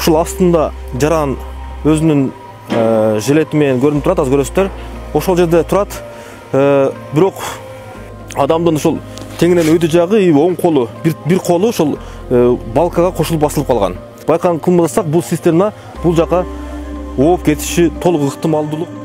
ушул астында жаран өзүнүн жилети менен көрүнүп турат, азыр көрөсүздөр. Ошол жерде турат. Бирок адамдын ушул теңинен өйдө жагы оң колу, бир колу ошол балкага кошулуп басылып калган. Байкаган кылмасак, бул цистерна бул жака ооп кетиши толук ыктымалдуулук.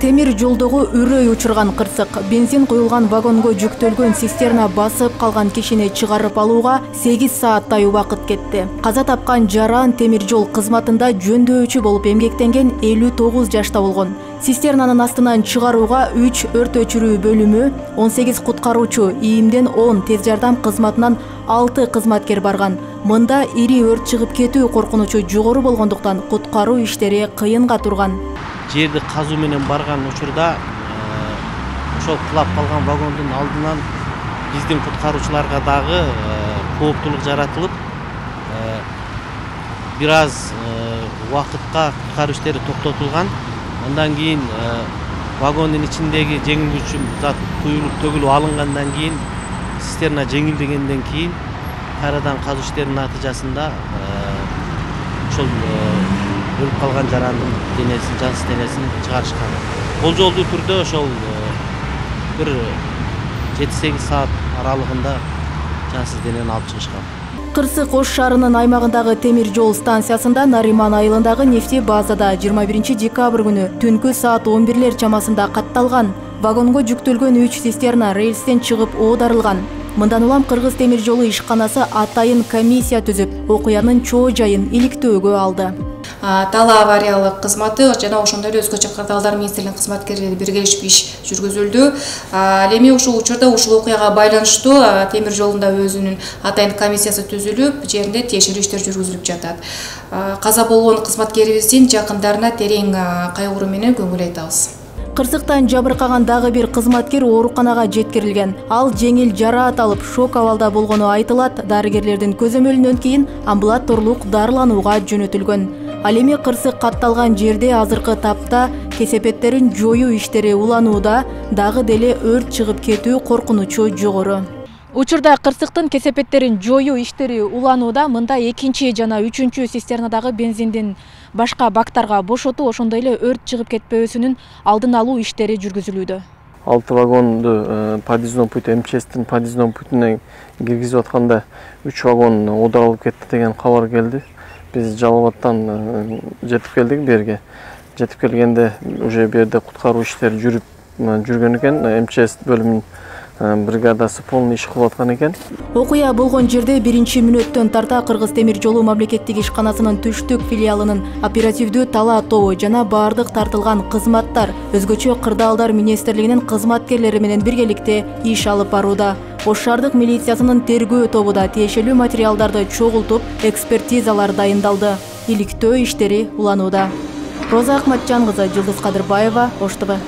Темир жолдогу үрөй учурган кырсык. Бензин куюлган вагонго жүктөлгөн цистерна басып калган кишини чыгарып алууга 8 сааттай убакыт кетти. Каза тапкан жаран темир жол кызматында жөндөочү болуп эмгектенген 59 жашта болгон. Цистернанын астынан чыгарууга 3 өрт өчүрүү бөлүмү, 18 куткаруучу, ИИМден 10, тез жардам кызматынан 6 кызматкер барган. Мында ири өрт чыгып кетүү коркунучу жогору болгондуктан куткаруу иштери кыйынга турган. Жерди казуу менен барган учурда ошол кулап калган вагондун алдынан биздин куткаруучуларга дагы кооптулук жаратылып, бир аз убакытка куткаруу иштери токтотулган. Андан кийин вагондун ичиндеги жеңилгүчү зат куюлуп төгүлүп алынгандан кийин, цистерна жеңилдегенден кийин кайрадан казуу иштеринин натыйжасында ошол өлүп калган жарандын денесин, жансыз денесин чыгарышкан. Болжолдуу түрдө ошол бир 7-8 саат аралыгында жансыз денени алып чыгышкан. Кырсык Ош шаарынын аймагындагы темир жол станциясында Нариман айылындагы нефти базада 21 декабрь күнү түнкү саат 11-лер чамасында катталган. Вагонго жүктөлгөн 3 цистерна рельстен чыгып оодарылган. Мындан улам Кыргыз темир жолу ишканасы атайын комиссия түзүп, окуянын чоо жайын иликтөөгө алды. Тала авариялык кызматы жана ошондой эле өзгөчө кырдаалдар министрлигинин кызматкерлери биргелешип иш жүргүзүлдү. Эми ушул учурда ушул окуяга байланыштуу темир жолунда өзүнүн атайын комиссиясы түзүлүп, жеринде тиешелүү иштер жүргүзүлүп жатат. Каза болгон кызматкерибиздин жакындарына терең кайгыруу менен көңүл айтабыз. Кырсыктан жабыркаган дагы бир кызматкер ооруканага жеткирилген. Ал жеңил жараат алып, шок абалда болгону айтылат. Дарыгерлердин көзөмөлүнөн кийин амбулаторлук дарыланууга жөнөтүлгөн. Ал эми кырсык катталган жерде азыркы тапта кесепеттерин жоюу иштери уланууда, дагы деле өрт чыгып кетүү коркунучу жогору. Учурда кырсыктын кесепеттерин жоюу иштери уланууда. Мында 2 жана 3 цистернадагы бензиндин башка бактарга бошотуу, ошондой эле өрт чыгып кетпөөсүнүн алдын алуу иштери жүргүзүлүүдө. 6 вагонду подъездной путь, МЧСтин подъездной путуна киргизип атканда 3 вагон оодарылып кетти деген кабар келди. Биз Жалал Абадтан жетип келдик берге. Жетип келгенде уже берде куткаруу иштери жүргөн экен. МЧС бөлүмүнүн бригадасы полный иш кылып аткан экен. Окуя болгон жерде 1-мүнөттөн тарта Кыргыз темир жолу мамлекеттик ишканасынын түштүк филиалынын оперативдүү тала тобу жана баардык тартылган кызматтар өзгөчө кырдаалдар министрлигинин кызматкерлери менен биргеликте иш алып барууда. Ош шаардык милициясынын тергөө тобу да тиешелүү материалдарды чогултуп, экспертизалар дайындалды. Иликтөө иштери уланууда. Роза Акматжан кызы, Жылдыз Кадырбаева, Ош ТВ.